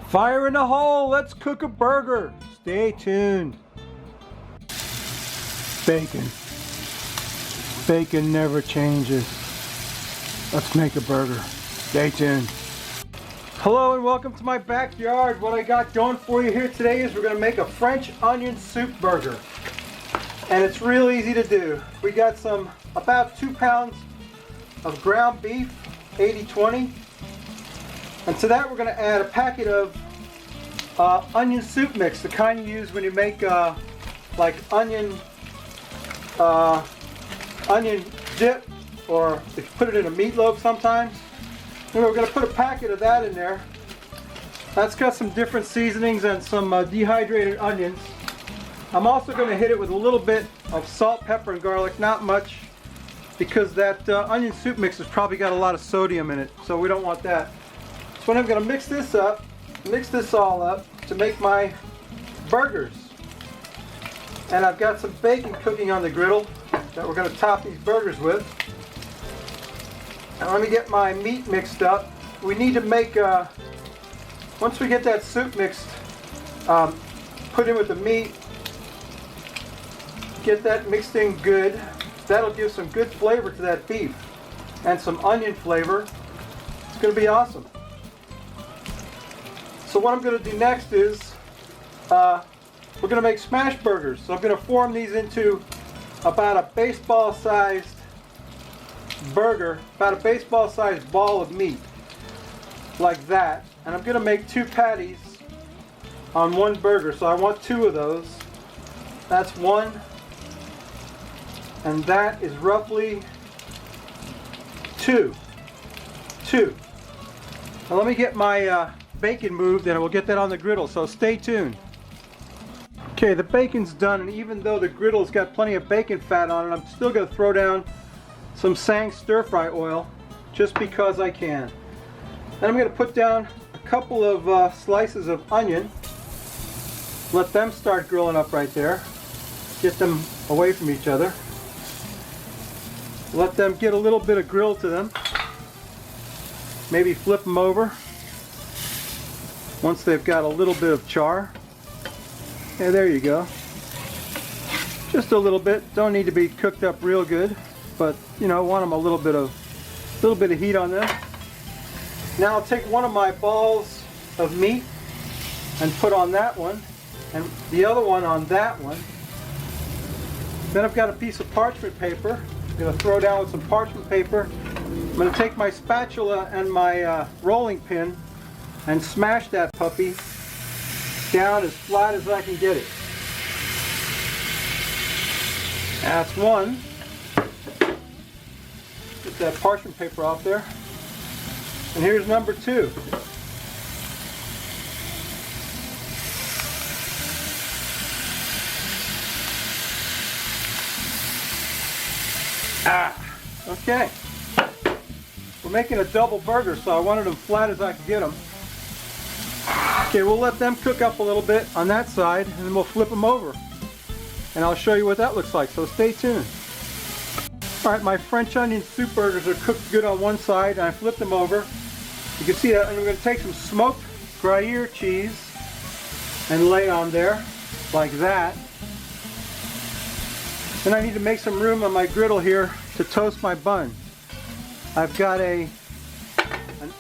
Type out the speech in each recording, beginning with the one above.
Fire in the hole, let's cook a burger. Stay tuned. Bacon. Bacon never changes. Let's make a burger. Stay tuned. Hello and welcome to my backyard. What I got going for you here today is we're going to make a French onion soup burger. And it's real easy to do. We got about 2 pounds of ground beef, 80-20. And to that we're going to add a packet of onion soup mix, the kind you use when you make like onion dip, or if you put it in a meatloaf sometimes. And we're going to put a packet of that in there. That's got some different seasonings and some dehydrated onions. I'm also going to hit it with a little bit of salt, pepper, and garlic, not much, because that onion soup mix has probably got a lot of sodium in it, so we don't want that. So I'm going to mix this all up to make my burgers. And I've got some bacon cooking on the griddle that we're going to top these burgers with. And let me get my meat mixed up. We need to make, once we get that soup mixed, put in with the meat, get that mixed in good. That'll give some good flavor to that beef and some onion flavor. It's going to be awesome. So what I'm going to do next is we're going to make smash burgers. So I'm going to form these into about a baseball-sized burger, about a baseball-sized ball of meat, like that. And I'm going to make 2 patties on one burger. So I want 2 of those. That's 1. And that is roughly 2. Now let me get my bacon moved and we'll get that on the griddle, so stay tuned. Okay, the bacon's done, and even though the griddle's got plenty of bacon fat on it, I'm still going to throw down some Sang stir-fry oil just because I can. Then I'm going to put down a couple of slices of onion. Let them start grilling up right there. Get them away from each other. Let them get a little bit of grill to them. Maybe flip them over once they've got a little bit of char. Yeah, there you go. Just a little bit. Don't need to be cooked up real good, but you know, want them a little bit of heat on them. Now I'll take one of my balls of meat and put on that one, and the other one on that one. Then I've got a piece of parchment paper. I'm going to throw down with some parchment paper. I'm going to take my spatula and my rolling pin and smash that puppy down as flat as I can get it. That's one. Get that parchment paper off there. And here's number 2. Okay. We're making a double burger, so I wanted them flat as I could get them. Okay, we'll let them cook up a little bit on that side, and then we'll flip them over. And I'll show you what that looks like, so stay tuned. Alright, my French onion soup burgers are cooked good on one side, and I flipped them over. You can see that, and I'm going to take some smoked gruyere cheese and lay on there, like that. Then I need to make some room on my griddle here to toast my bun. I've got an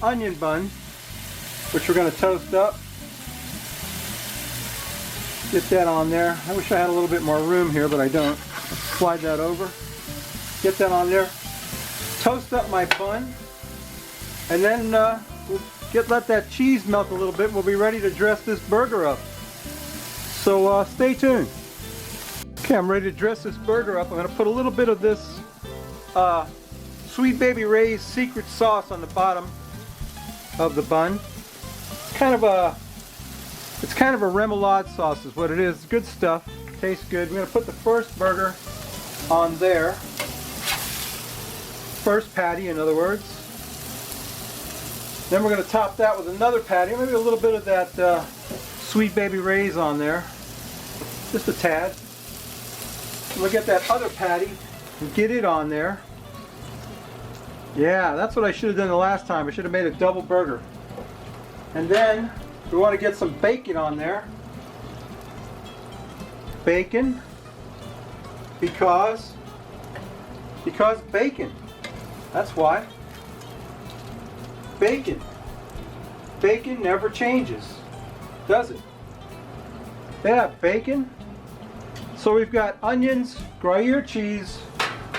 onion bun, which we're going to toast up. Get that on there. I wish I had a little bit more room here, but I don't. Slide that over. Get that on there. Toast up my bun. And then we'll let that cheese melt a little bit and we'll be ready to dress this burger up. So stay tuned. Okay, I'm ready to dress this burger up. I'm going to put a little bit of this Sweet Baby Ray's secret sauce on the bottom of the bun. It's kind of a remoulade sauce is what it is. Good stuff. Tastes good. I'm going to put the first burger on there. First patty, in other words. Then we're going to top that with another patty. Maybe a little bit of that Sweet Baby Ray's on there. Just a tad. We'll get that other patty and get it on there. Yeah, that's what I should have done the last time. I should have made a double burger. And then We want to get some bacon on there. Bacon. Because bacon. That's why. Bacon. Bacon never changes, does it? Yeah, bacon. So we've got onions, gruyere cheese,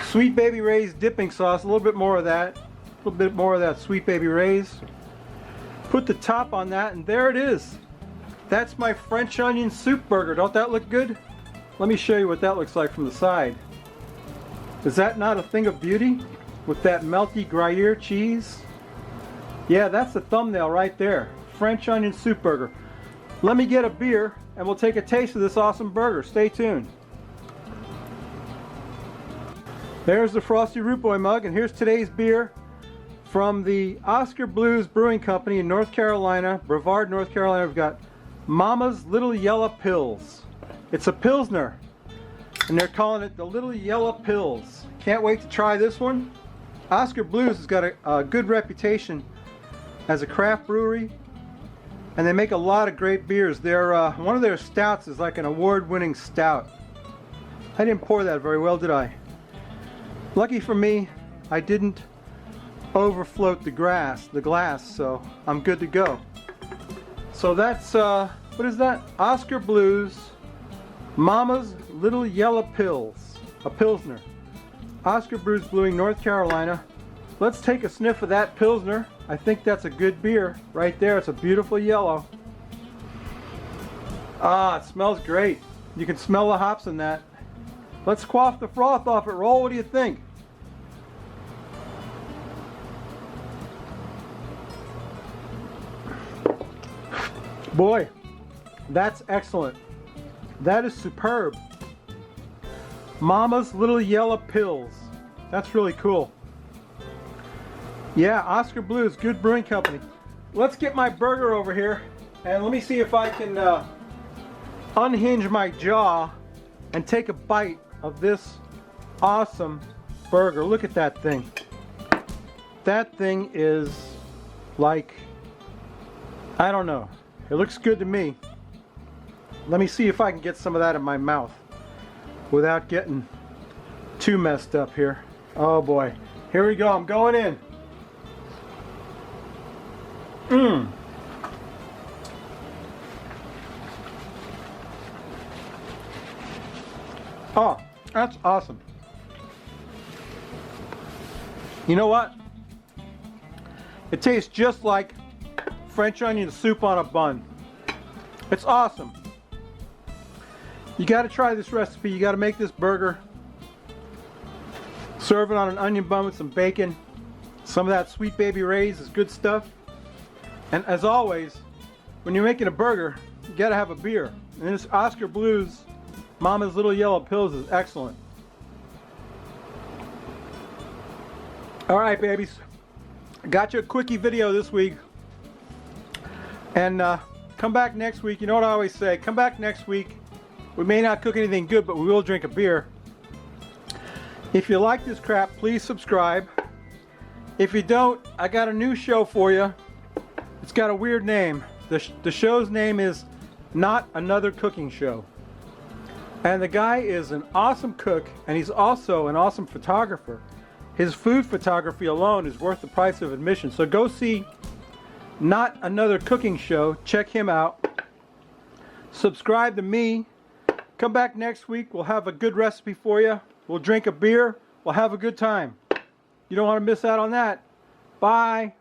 Sweet Baby Ray's dipping sauce, a little bit more of that. A little bit more of that Sweet Baby Ray's. Put the top on that, and there it is. That's my French onion soup burger. Don't that look good? Let me show you what that looks like from the side. Is that not a thing of beauty? With that melty gruyere cheese? Yeah, that's the thumbnail right there. French onion soup burger. Let me get a beer and we'll take a taste of this awesome burger. Stay tuned. There's the Frosty Root Boy mug, and here's today's beer from the Oscar Blues Brewing Company in North Carolina, Brevard, North Carolina. We've got Mama's Little Yellow Pills. It's a Pilsner, and they're calling it the Little Yellow Pills. Can't wait to try this one. Oscar Blues has got a good reputation as a craft brewery, and they make a lot of great beers. One of their stouts is like an award-winning stout. I didn't pour that very well, did I? Lucky for me, I didn't overfloat the glass, so I'm good to go. So that's, what is that? Oscar Blues, Mama's Little Yellow Pills, a Pilsner. Oscar Blues Brewing, North Carolina. Let's take a sniff of that Pilsner. I think that's a good beer right there. It's a beautiful yellow. Ah, it smells great. You can smell the hops in that. Let's quaff the froth off it. Roll, what do you think? Boy, that's excellent. That is superb. Mama's Little Yellow Pills. That's really cool. Yeah, Oscar Blues, good brewing company. Let's get my burger over here and let me see if I can unhinge my jaw and take a bite of this awesome burger. Look at that thing. That thing is like, I don't know. It looks good to me. Let me see if I can get some of that in my mouth without getting too messed up here. Oh boy. Here we go. I'm going in. Mmm. Oh, that's awesome. You know what? It tastes just like French onion soup on a bun. It's awesome. You got to try this recipe. You got to make this burger. Serve it on an onion bun with some bacon. Some of that Sweet Baby Ray's is good stuff. And as always, when you're making a burger, you got to have a beer. And this Oscar Blues Mama's Little Yellow Pills is excellent. All right, babies. Got you a quickie video this week. And come back next week. You know what I always say. Come back next week. We may not cook anything good, but we will drink a beer. If you like this crap, please subscribe. If you don't, I got a new show for you. It's got a weird name. The show's name is Not Another Cooking Show. And the guy is an awesome cook, and he's also an awesome photographer. His food photography alone is worth the price of admission. So go see Not Another Cooking Show. Check him out. Subscribe to me. Come back next week. We'll have a good recipe for you. We'll drink a beer. We'll have a good time. You don't want to miss out on that. Bye.